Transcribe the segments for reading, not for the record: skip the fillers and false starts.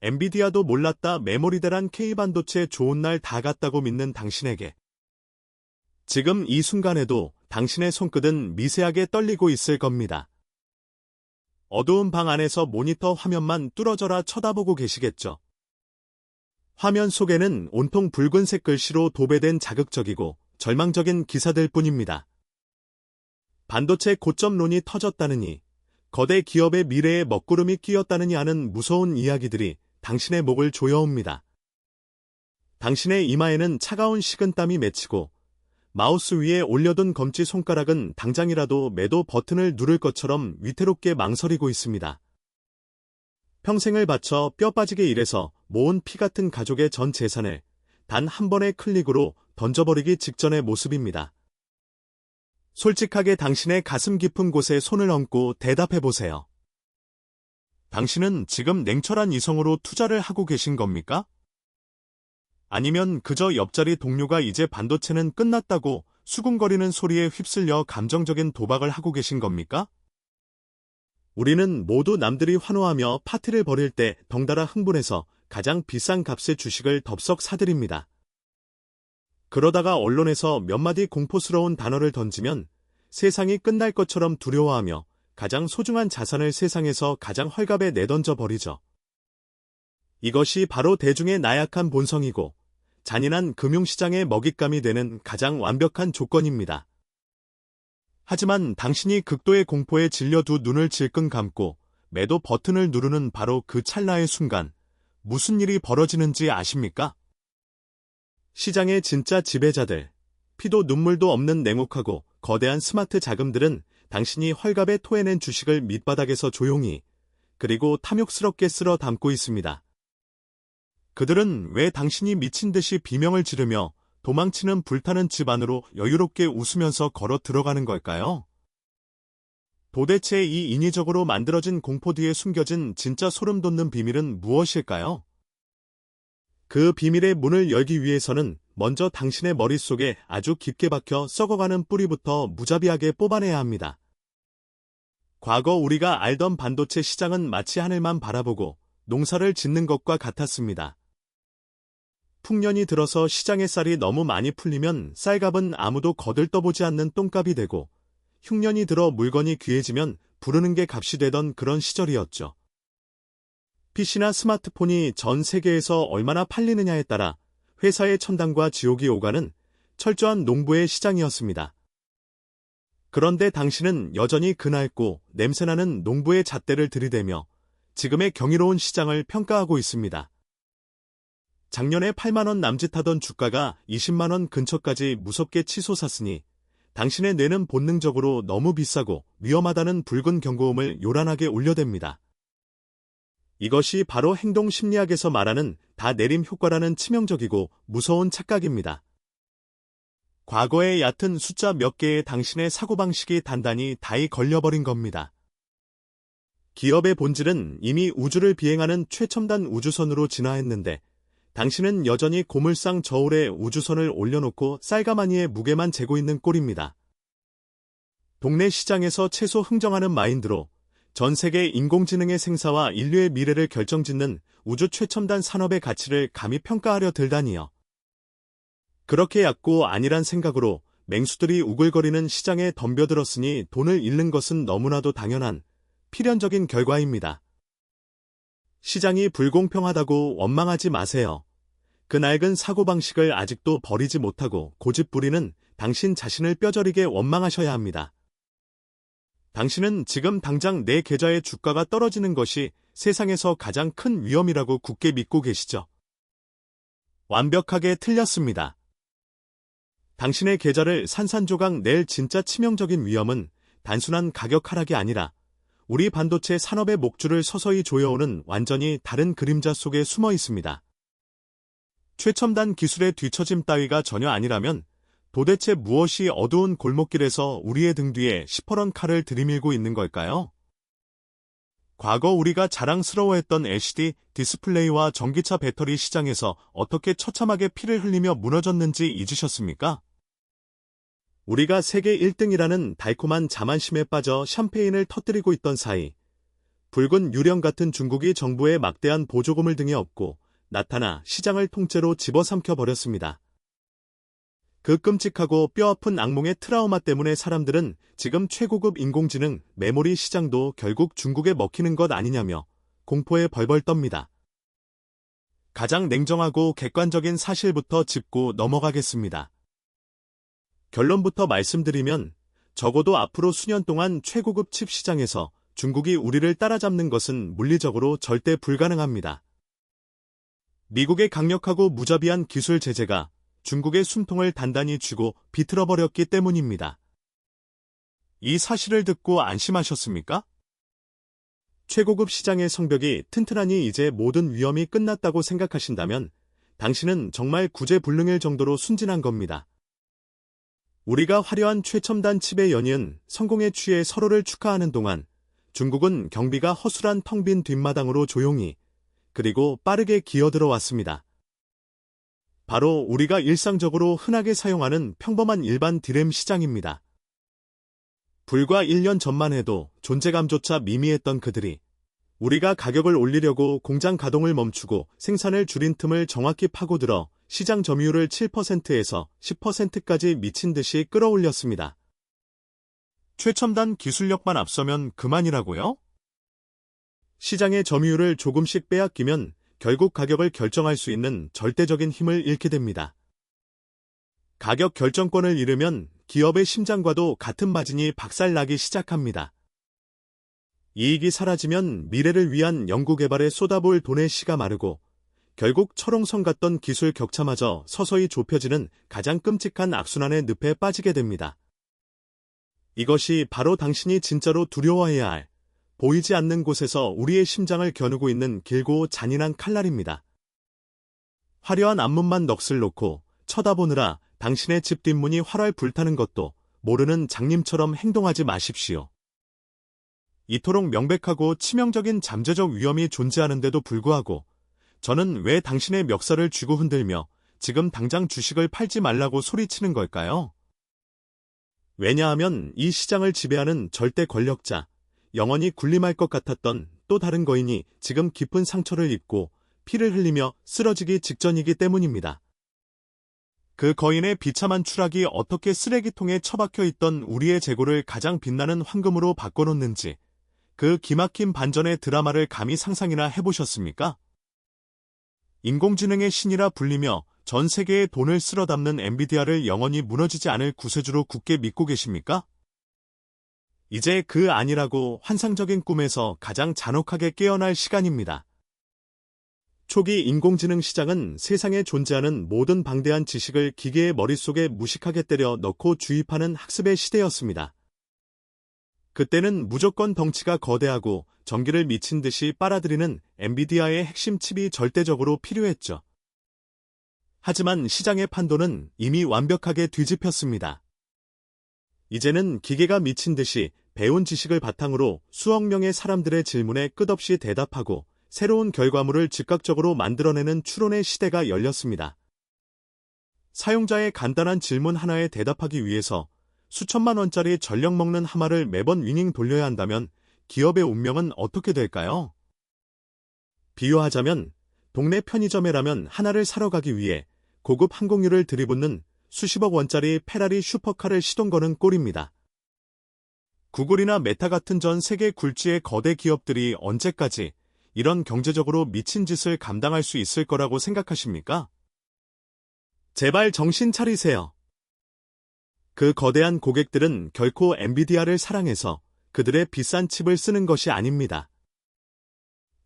엔비디아도 몰랐다 메모리 대란 K반도체 좋은 날 다 갔다고 믿는 당신에게. 지금 이 순간에도 당신의 손끝은 미세하게 떨리고 있을 겁니다. 어두운 방 안에서 모니터 화면만 뚫어져라 쳐다보고 계시겠죠. 화면 속에는 온통 붉은색 글씨로 도배된 자극적이고 절망적인 기사들 뿐입니다. 반도체 고점론이 터졌다느니, 거대 기업의 미래에 먹구름이 끼었다느니 하는 무서운 이야기들이 당신의 목을 조여옵니다. 당신의 이마에는 차가운 식은땀이 맺히고 마우스 위에 올려둔 검지 손가락은 당장이라도 매도 버튼을 누를 것처럼 위태롭게 망설이고 있습니다. 평생을 바쳐 뼈 빠지게 일해서 모은 피 같은 가족의 전 재산을 단 한 번의 클릭으로 던져버리기 직전의 모습입니다. 솔직하게 당신의 가슴 깊은 곳에 손을 얹고 대답해보세요. 당신은 지금 냉철한 이성으로 투자를 하고 계신 겁니까? 아니면 그저 옆자리 동료가 이제 반도체는 끝났다고 수군거리는 소리에 휩쓸려 감정적인 도박을 하고 계신 겁니까? 우리는 모두 남들이 환호하며 파티를 벌일 때 덩달아 흥분해서 가장 비싼 값의 주식을 덥석 사들입니다. 그러다가 언론에서 몇 마디 공포스러운 단어를 던지면 세상이 끝날 것처럼 두려워하며 가장 소중한 자산을 세상에서 가장 헐값에 내던져 버리죠. 이것이 바로 대중의 나약한 본성이고 잔인한 금융시장의 먹잇감이 되는 가장 완벽한 조건입니다. 하지만 당신이 극도의 공포에 질려 두 눈을 질끈 감고 매도 버튼을 누르는 바로 그 찰나의 순간 무슨 일이 벌어지는지 아십니까? 시장의 진짜 지배자들, 피도 눈물도 없는 냉혹하고 거대한 스마트 자금들은 당신이 헐값에 토해낸 주식을 밑바닥에서 조용히 그리고 탐욕스럽게 쓸어 담고 있습니다. 그들은 왜 당신이 미친 듯이 비명을 지르며 도망치는 불타는 집 안으로 여유롭게 웃으면서 걸어 들어가는 걸까요? 도대체 이 인위적으로 만들어진 공포 뒤에 숨겨진 진짜 소름 돋는 비밀은 무엇일까요? 그 비밀의 문을 열기 위해서는 먼저 당신의 머릿속에 아주 깊게 박혀 썩어가는 뿌리부터 무자비하게 뽑아내야 합니다. 과거 우리가 알던 반도체 시장은 마치 하늘만 바라보고 농사를 짓는 것과 같았습니다. 풍년이 들어서 시장의 쌀이 너무 많이 풀리면 쌀값은 아무도 거들떠보지 않는 똥값이 되고 흉년이 들어 물건이 귀해지면 부르는 게 값이 되던 그런 시절이었죠. PC나 스마트폰이 전 세계에서 얼마나 팔리느냐에 따라 회사의 천당과 지옥이 오가는 철저한 농부의 시장이었습니다. 그런데 당신은 여전히 그 낡고 냄새나는 농부의 잣대를 들이대며 지금의 경이로운 시장을 평가하고 있습니다. 작년에 8만원 남짓하던 주가가 20만원 근처까지 무섭게 치솟았으니 당신의 뇌는 본능적으로 너무 비싸고 위험하다는 붉은 경고음을 요란하게 울려댑니다. 이것이 바로 행동 심리학에서 말하는 다 내림 효과라는 치명적이고 무서운 착각입니다. 과거의 얕은 숫자 몇 개의 당신의 사고방식이 단단히 다이 걸려버린 겁니다. 기업의 본질은 이미 우주를 비행하는 최첨단 우주선으로 진화했는데 당신은 여전히 고물상 저울에 우주선을 올려놓고 쌀가마니의 무게만 재고 있는 꼴입니다. 동네 시장에서 채소 흥정하는 마인드로 전 세계 인공지능의 생사와 인류의 미래를 결정짓는 우주 최첨단 산업의 가치를 감히 평가하려 들다니요. 그렇게 얕고 안일한 생각으로 맹수들이 우글거리는 시장에 덤벼들었으니 돈을 잃는 것은 너무나도 당연한 필연적인 결과입니다. 시장이 불공평하다고 원망하지 마세요. 그 낡은 사고방식을 아직도 버리지 못하고 고집부리는 당신 자신을 뼈저리게 원망하셔야 합니다. 당신은 지금 당장 내 계좌의 주가가 떨어지는 것이 세상에서 가장 큰 위험이라고 굳게 믿고 계시죠? 완벽하게 틀렸습니다. 당신의 계좌를 산산조각 낼 진짜 치명적인 위험은 단순한 가격 하락이 아니라 우리 반도체 산업의 목줄을 서서히 조여오는 완전히 다른 그림자 속에 숨어 있습니다. 최첨단 기술의 뒤처짐 따위가 전혀 아니라면 도대체 무엇이 어두운 골목길에서 우리의 등 뒤에 시퍼런 칼을 들이밀고 있는 걸까요? 과거 우리가 자랑스러워했던 LCD 디스플레이와 전기차 배터리 시장에서 어떻게 처참하게 피를 흘리며 무너졌는지 잊으셨습니까? 우리가 세계 1등이라는 달콤한 자만심에 빠져 샴페인을 터뜨리고 있던 사이 붉은 유령 같은 중국이 정부의 막대한 보조금을 등에 업고 나타나 시장을 통째로 집어삼켜 버렸습니다. 그 끔찍하고 뼈아픈 악몽의 트라우마 때문에 사람들은 지금 최고급 인공지능 메모리 시장도 결국 중국에 먹히는 것 아니냐며 공포에 벌벌 떱니다. 가장 냉정하고 객관적인 사실부터 짚고 넘어가겠습니다. 결론부터 말씀드리면 적어도 앞으로 수년 동안 최고급 칩 시장에서 중국이 우리를 따라잡는 것은 물리적으로 절대 불가능합니다. 미국의 강력하고 무자비한 기술 제재가 중국의 숨통을 단단히 쥐고 비틀어버렸기 때문입니다. 이 사실을 듣고 안심하셨습니까? 최고급 시장의 성벽이 튼튼하니 이제 모든 위험이 끝났다고 생각하신다면 당신은 정말 구제불능일 정도로 순진한 겁니다. 우리가 화려한 최첨단 칩의 연이은 성공에 취해 서로를 축하하는 동안 중국은 경비가 허술한 텅 빈 뒷마당으로 조용히 그리고 빠르게 기어들어왔습니다. 바로 우리가 일상적으로 흔하게 사용하는 평범한 일반 디램 시장입니다. 불과 1년 전만 해도 존재감조차 미미했던 그들이 우리가 가격을 올리려고 공장 가동을 멈추고 생산을 줄인 틈을 정확히 파고들어 시장 점유율을 7%에서 10%까지 미친 듯이 끌어올렸습니다. 최첨단 기술력만 앞서면 그만이라고요? 시장의 점유율을 조금씩 빼앗기면 결국 가격을 결정할 수 있는 절대적인 힘을 잃게 됩니다. 가격 결정권을 잃으면 기업의 심장과도 같은 마진이 박살나기 시작합니다. 이익이 사라지면 미래를 위한 연구개발에 쏟아부을 돈의 씨가 마르고 결국 철옹성 같던 기술 격차마저 서서히 좁혀지는 가장 끔찍한 악순환의 늪에 빠지게 됩니다. 이것이 바로 당신이 진짜로 두려워해야 할 보이지 않는 곳에서 우리의 심장을 겨누고 있는 길고 잔인한 칼날입니다. 화려한 앞문만 넋을 놓고 쳐다보느라 당신의 집 뒷문이 활활 불타는 것도 모르는 장님처럼 행동하지 마십시오. 이토록 명백하고 치명적인 잠재적 위험이 존재하는데도 불구하고 저는 왜 당신의 멱살을 쥐고 흔들며 지금 당장 주식을 팔지 말라고 소리치는 걸까요? 왜냐하면 이 시장을 지배하는 절대 권력자, 영원히 군림할 것 같았던 또 다른 거인이 지금 깊은 상처를 입고 피를 흘리며 쓰러지기 직전이기 때문입니다. 그 거인의 비참한 추락이 어떻게 쓰레기통에 처박혀 있던 우리의 재고를 가장 빛나는 황금으로 바꿔놓는지 그 기막힌 반전의 드라마를 감히 상상이나 해보셨습니까? 인공지능의 신이라 불리며 전 세계에 돈을 쓸어 담는 엔비디아를 영원히 무너지지 않을 구세주로 굳게 믿고 계십니까? 이제 그 아니라고 환상적인 꿈에서 가장 잔혹하게 깨어날 시간입니다. 초기 인공지능 시장은 세상에 존재하는 모든 방대한 지식을 기계의 머릿속에 무식하게 때려 넣고 주입하는 학습의 시대였습니다. 그때는 무조건 덩치가 거대하고 전기를 미친 듯이 빨아들이는 엔비디아의 핵심 칩이 절대적으로 필요했죠. 하지만 시장의 판도는 이미 완벽하게 뒤집혔습니다. 이제는 기계가 미친 듯이 배운 지식을 바탕으로 수억 명의 사람들의 질문에 끝없이 대답하고 새로운 결과물을 즉각적으로 만들어내는 추론의 시대가 열렸습니다. 사용자의 간단한 질문 하나에 대답하기 위해서 수천만 원짜리 전력 먹는 하마를 매번 위닝 돌려야 한다면 기업의 운명은 어떻게 될까요? 비유하자면 동네 편의점에 라면 하나를 사러 가기 위해 고급 항공유를 들이붓는 수십억 원짜리 페라리 슈퍼카를 시동 거는 꼴입니다. 구글이나 메타 같은 전 세계 굴지의 거대 기업들이 언제까지 이런 경제적으로 미친 짓을 감당할 수 있을 거라고 생각하십니까? 제발 정신 차리세요. 그 거대한 고객들은 결코 엔비디아를 사랑해서 그들의 비싼 칩을 쓰는 것이 아닙니다.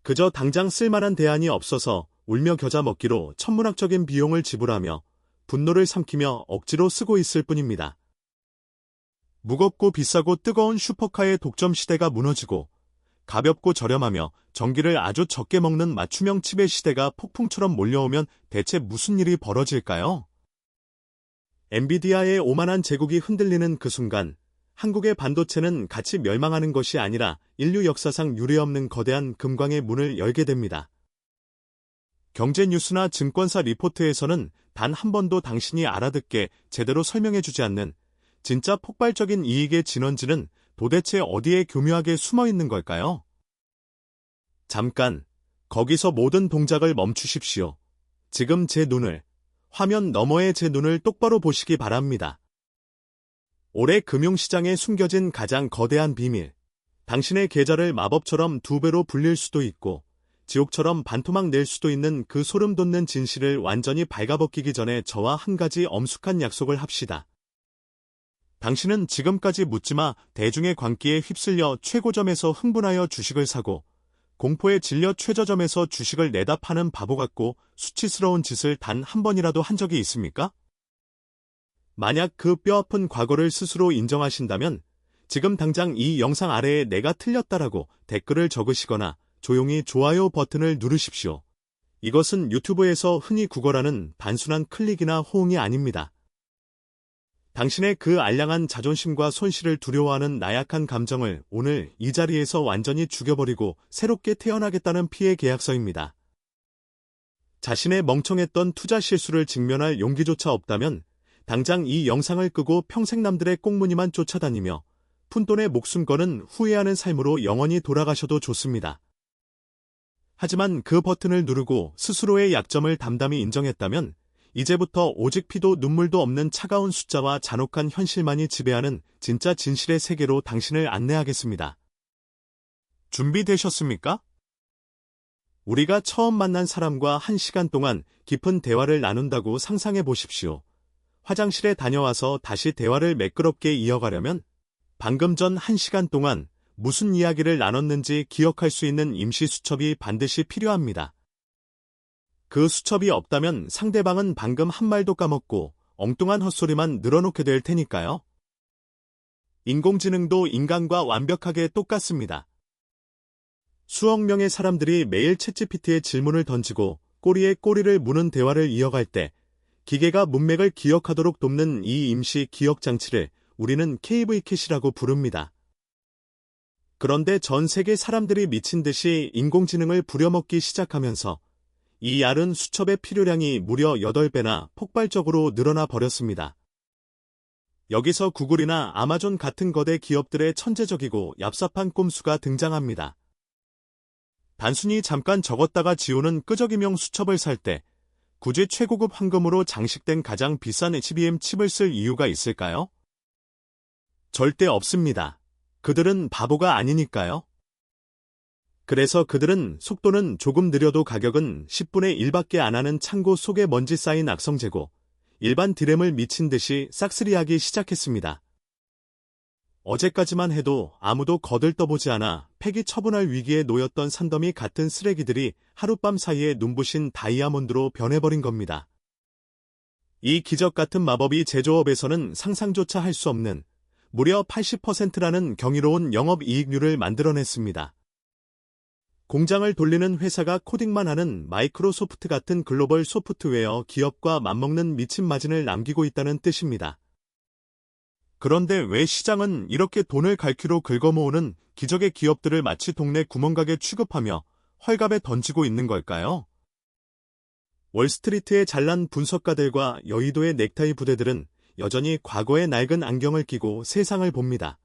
그저 당장 쓸만한 대안이 없어서 울며 겨자 먹기로 천문학적인 비용을 지불하며 분노를 삼키며 억지로 쓰고 있을 뿐입니다. 무겁고 비싸고 뜨거운 슈퍼카의 독점 시대가 무너지고 가볍고 저렴하며 전기를 아주 적게 먹는 맞춤형 칩의 시대가 폭풍처럼 몰려오면 대체 무슨 일이 벌어질까요? 엔비디아의 오만한 제국이 흔들리는 그 순간 한국의 반도체는 같이 멸망하는 것이 아니라 인류 역사상 유례없는 거대한 금광의 문을 열게 됩니다. 경제 뉴스나 증권사 리포트에서는 단 한 번도 당신이 알아듣게 제대로 설명해주지 않는 진짜 폭발적인 이익의 진원지는 도대체 어디에 교묘하게 숨어 있는 걸까요? 잠깐, 거기서 모든 동작을 멈추십시오. 지금 제 눈을, 화면 너머의 제 눈을 똑바로 보시기 바랍니다. 올해 금융시장에 숨겨진 가장 거대한 비밀. 당신의 계좌를 마법처럼 2배로 불릴 수도 있고, 지옥처럼 반토막 낼 수도 있는 그 소름 돋는 진실을 완전히 발가벗기기 전에 저와 한 가지 엄숙한 약속을 합시다. 당신은 지금까지 묻지마 대중의 광기에 휩쓸려 최고점에서 흥분하여 주식을 사고, 공포에 질려 최저점에서 주식을 내다 파는 바보 같고 수치스러운 짓을 단 한 번이라도 한 적이 있습니까? 만약 그 뼈아픈 과거를 스스로 인정하신다면 지금 당장 이 영상 아래에 내가 틀렸다라고 댓글을 적으시거나 조용히 좋아요 버튼을 누르십시오. 이것은 유튜브에서 흔히 구걸하는 단순한 클릭이나 호응이 아닙니다. 당신의 그 알량한 자존심과 손실을 두려워하는 나약한 감정을 오늘 이 자리에서 완전히 죽여버리고 새롭게 태어나겠다는 피해 계약서입니다. 자신의 멍청했던 투자 실수를 직면할 용기조차 없다면 당장 이 영상을 끄고 평생 남들의 꽁무니만 쫓아다니며 푼돈의 목숨 거는 후회하는 삶으로 영원히 돌아가셔도 좋습니다. 하지만 그 버튼을 누르고 스스로의 약점을 담담히 인정했다면 이제부터 오직 피도 눈물도 없는 차가운 숫자와 잔혹한 현실만이 지배하는 진짜 진실의 세계로 당신을 안내하겠습니다. 준비되셨습니까? 우리가 처음 만난 사람과 1시간 동안 깊은 대화를 나눈다고 상상해 보십시오. 화장실에 다녀와서 다시 대화를 매끄럽게 이어가려면 방금 전 1시간 동안 무슨 이야기를 나눴는지 기억할 수 있는 임시 수첩이 반드시 필요합니다. 그 수첩이 없다면 상대방은 방금 한 말도 까먹고 엉뚱한 헛소리만 늘어놓게 될 테니까요. 인공지능도 인간과 완벽하게 똑같습니다. 수억 명의 사람들이 매일 챗GPT에 질문을 던지고 꼬리에 꼬리를 무는 대화를 이어갈 때 기계가 문맥을 기억하도록 돕는 이 임시 기억 장치를 우리는 KV캣이라고 부릅니다. 그런데 전 세계 사람들이 미친 듯이 인공지능을 부려먹기 시작하면서 이 얇은 수첩의 필요량이 무려 8배나 폭발적으로 늘어나 버렸습니다. 여기서 구글이나 아마존 같은 거대 기업들의 천재적이고 얍삽한 꼼수가 등장합니다. 단순히 잠깐 적었다가 지우는 끄적이명 수첩을 살 때 굳이 최고급 황금으로 장식된 가장 비싼 HBM 칩을 쓸 이유가 있을까요? 절대 없습니다. 그들은 바보가 아니니까요. 그래서 그들은 속도는 조금 느려도 가격은 10분의 1밖에 안 하는 창고 속에 먼지 쌓인 악성재고 일반 디램을 미친 듯이 싹쓸이하기 시작했습니다. 어제까지만 해도 아무도 거들떠보지 않아 폐기 처분할 위기에 놓였던 산더미 같은 쓰레기들이 하룻밤 사이에 눈부신 다이아몬드로 변해버린 겁니다. 이 기적 같은 마법이 제조업에서는 상상조차 할 수 없는 무려 80%라는 경이로운 영업이익률을 만들어냈습니다. 공장을 돌리는 회사가 코딩만 하는 마이크로소프트 같은 글로벌 소프트웨어 기업과 맞먹는 미친 마진을 남기고 있다는 뜻입니다. 그런데 왜 시장은 이렇게 돈을 갈퀴로 긁어모으는 기적의 기업들을 마치 동네 구멍가게 취급하며 헐갑에 던지고 있는 걸까요? 월스트리트의 잘난 분석가들과 여의도의 넥타이 부대들은 여전히 과거의 낡은 안경을 끼고 세상을 봅니다.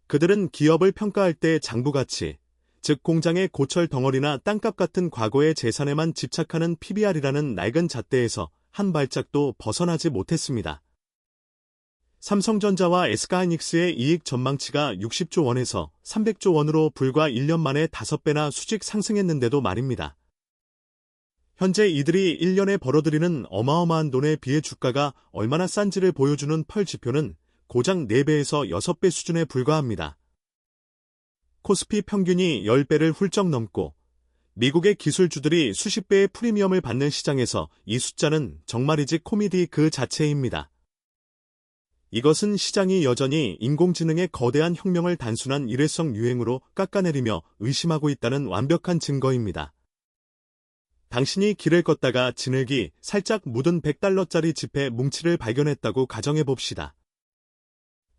그들은 기업을 평가할 때 장부가치, 즉 공장의 고철 덩어리나 땅값 같은 과거의 재산에만 집착하는 PBR이라는 낡은 잣대에서 한 발짝도 벗어나지 못했습니다. 삼성전자와 SK하이닉스의 이익 전망치가 60조 원에서 300조 원으로 불과 1년 만에 5배나 수직 상승했는데도 말입니다. 현재 이들이 1년에 벌어들이는 어마어마한 돈에 비해 주가가 얼마나 싼지를 보여주는 펄 지표는 고작 4배에서 6배 수준에 불과합니다. 코스피 평균이 10배를 훌쩍 넘고 미국의 기술주들이 수십 배의 프리미엄을 받는 시장에서 이 숫자는 정말이지 코미디 그 자체입니다. 이것은 시장이 여전히 인공지능의 거대한 혁명을 단순한 일회성 유행으로 깎아내리며 의심하고 있다는 완벽한 증거입니다. 당신이 길을 걷다가 지늘기 살짝 묻은 $100짜리 지폐 뭉치를 발견했다고 가정해봅시다.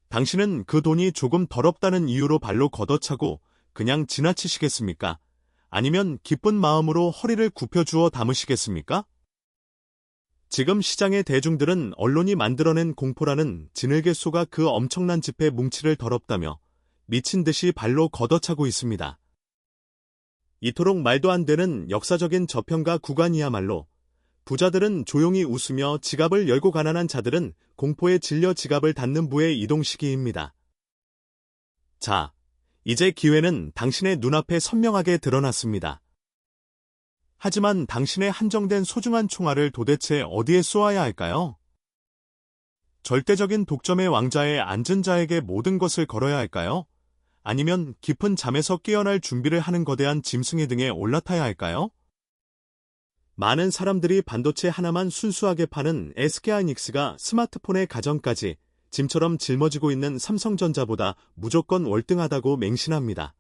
당신은 그 돈이 조금 더럽다는 이유로 발로 걷어차고 그냥 지나치시겠습니까? 아니면 기쁜 마음으로 허리를 굽혀주어 담으시겠습니까? 지금 시장의 대중들은 언론이 만들어낸 공포라는 지늘개 쏘가 그 엄청난 지폐 뭉치를 더럽다며 미친 듯이 발로 걷어차고 있습니다. 이토록 말도 안 되는 역사적인 저평가 구간이야말로 부자들은 조용히 웃으며 지갑을 열고 가난한 자들은 공포에 질려 지갑을 닫는 부의 이동 시기입니다. 자, 이제 기회는 당신의 눈앞에 선명하게 드러났습니다. 하지만 당신의 한정된 소중한 총알을 도대체 어디에 쏘아야 할까요? 절대적인 독점의 왕자에 앉은 자에게 모든 것을 걸어야 할까요? 아니면 깊은 잠에서 깨어날 준비를 하는 거대한 짐승의 등에 올라타야 할까요? 많은 사람들이 반도체 하나만 순수하게 파는 SK하이닉스가 스마트폰의 가전까지 짐처럼 짊어지고 있는 삼성전자보다 무조건 월등하다고 맹신합니다.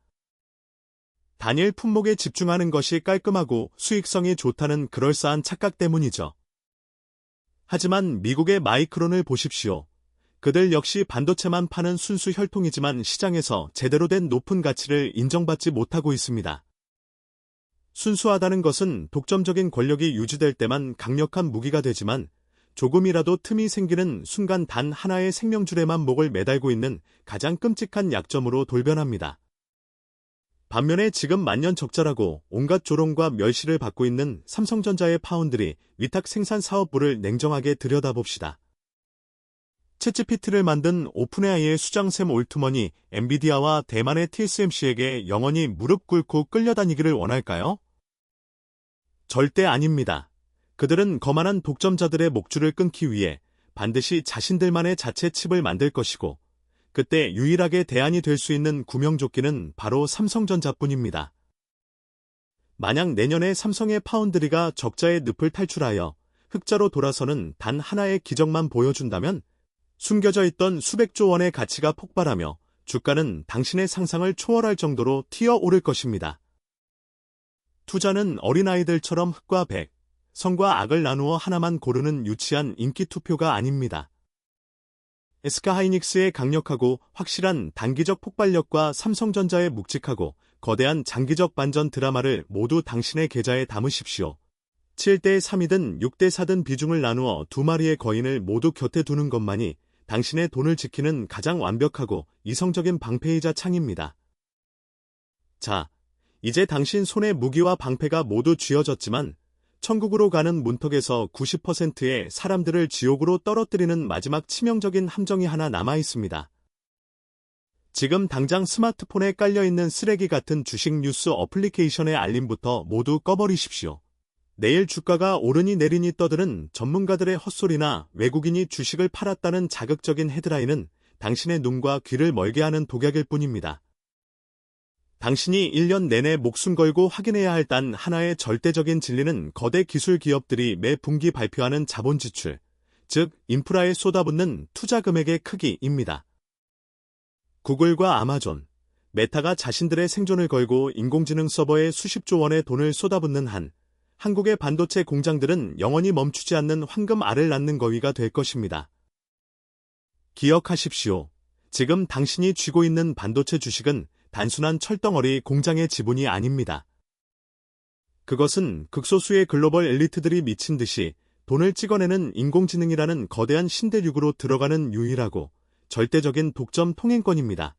단일 품목에 집중하는 것이 깔끔하고 수익성이 좋다는 그럴싸한 착각 때문이죠. 하지만 미국의 마이크론을 보십시오. 그들 역시 반도체만 파는 순수 혈통이지만 시장에서 제대로 된 높은 가치를 인정받지 못하고 있습니다. 순수하다는 것은 독점적인 권력이 유지될 때만 강력한 무기가 되지만 조금이라도 틈이 생기는 순간 단 하나의 생명줄에만 목을 매달고 있는 가장 끔찍한 약점으로 돌변합니다. 반면에 지금 만년적자라고 온갖 조롱과 멸시를 받고 있는 삼성전자의 파운드리 위탁 생산 사업부를 냉정하게 들여다봅시다. 챗GPT를 만든 오픈AI의 수장샘 올트먼이 엔비디아와 대만의 TSMC에게 영원히 무릎 꿇고 끌려다니기를 원할까요? 절대 아닙니다. 그들은 거만한 독점자들의 목줄을 끊기 위해 반드시 자신들만의 자체 칩을 만들 것이고 그때 유일하게 대안이 될 수 있는 구명조끼는 바로 삼성전자뿐입니다. 만약 내년에 삼성의 파운드리가 적자의 늪을 탈출하여 흑자로 돌아서는 단 하나의 기적만 보여준다면 숨겨져 있던 수백조 원의 가치가 폭발하며 주가는 당신의 상상을 초월할 정도로 튀어오를 것입니다. 투자는 어린아이들처럼 흑과 백, 선과 악을 나누어 하나만 고르는 유치한 인기 투표가 아닙니다. SK하이닉스의 강력하고 확실한 단기적 폭발력과 삼성전자의 묵직하고 거대한 장기적 반전 드라마를 모두 당신의 계좌에 담으십시오. 7대3이든 6대4든 비중을 나누어 두 마리의 거인을 모두 곁에 두는 것만이 당신의 돈을 지키는 가장 완벽하고 이성적인 방패이자 창입니다. 자, 이제 당신 손에 무기와 방패가 모두 쥐어졌지만 천국으로 가는 문턱에서 90%의 사람들을 지옥으로 떨어뜨리는 마지막 치명적인 함정이 하나 남아 있습니다. 지금 당장 스마트폰에 깔려있는 쓰레기 같은 주식 뉴스 어플리케이션의 알림부터 모두 꺼버리십시오. 내일 주가가 오르니 내리니 떠드는 전문가들의 헛소리나 외국인이 주식을 팔았다는 자극적인 헤드라인은 당신의 눈과 귀를 멀게 하는 독약일 뿐입니다. 당신이 1년 내내 목숨 걸고 확인해야 할 단 하나의 절대적인 진리는 거대 기술 기업들이 매 분기 발표하는 자본 지출, 즉 인프라에 쏟아붓는 투자 금액의 크기입니다. 구글과 아마존, 메타가 자신들의 생존을 걸고 인공지능 서버에 수십조 원의 돈을 쏟아붓는 한 한국의 반도체 공장들은 영원히 멈추지 않는 황금 알을 낳는 거위가 될 것입니다. 기억하십시오. 지금 당신이 쥐고 있는 반도체 주식은 단순한 철덩어리 공장의 지분이 아닙니다. 그것은 극소수의 글로벌 엘리트들이 미친 듯이 돈을 찍어내는 인공지능이라는 거대한 신대륙으로 들어가는 유일하고 절대적인 독점 통행권입니다.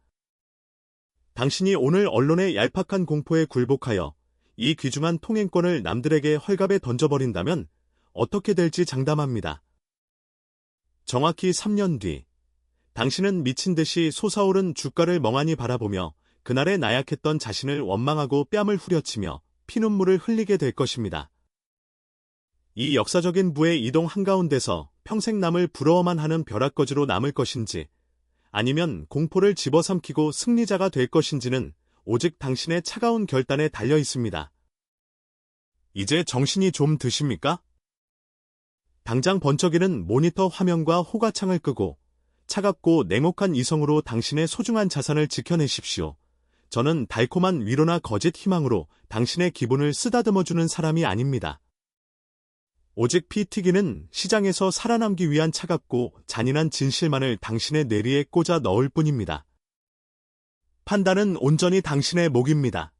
당신이 오늘 언론의 얄팍한 공포에 굴복하여 이 귀중한 통행권을 남들에게 헐갑에 던져버린다면 어떻게 될지 장담합니다. 정확히 3년 뒤, 당신은 미친 듯이 솟아오른 주가를 멍하니 바라보며 그날의 나약했던 자신을 원망하고 뺨을 후려치며 피눈물을 흘리게 될 것입니다. 이 역사적인 부의 이동 한가운데서 평생 남을 부러워만 하는 벼락거지로 남을 것인지 아니면 공포를 집어삼키고 승리자가 될 것인지는 오직 당신의 차가운 결단에 달려 있습니다. 이제 정신이 좀 드십니까? 당장 번쩍이는 모니터 화면과 호가창을 끄고 차갑고 냉혹한 이성으로 당신의 소중한 자산을 지켜내십시오. 저는 달콤한 위로나 거짓 희망으로 당신의 기분을 쓰다듬어주는 사람이 아닙니다. 오직 피 튀기는 시장에서 살아남기 위한 차갑고 잔인한 진실만을 당신의 뇌리에 꽂아 넣을 뿐입니다. 판단은 온전히 당신의 몫입니다.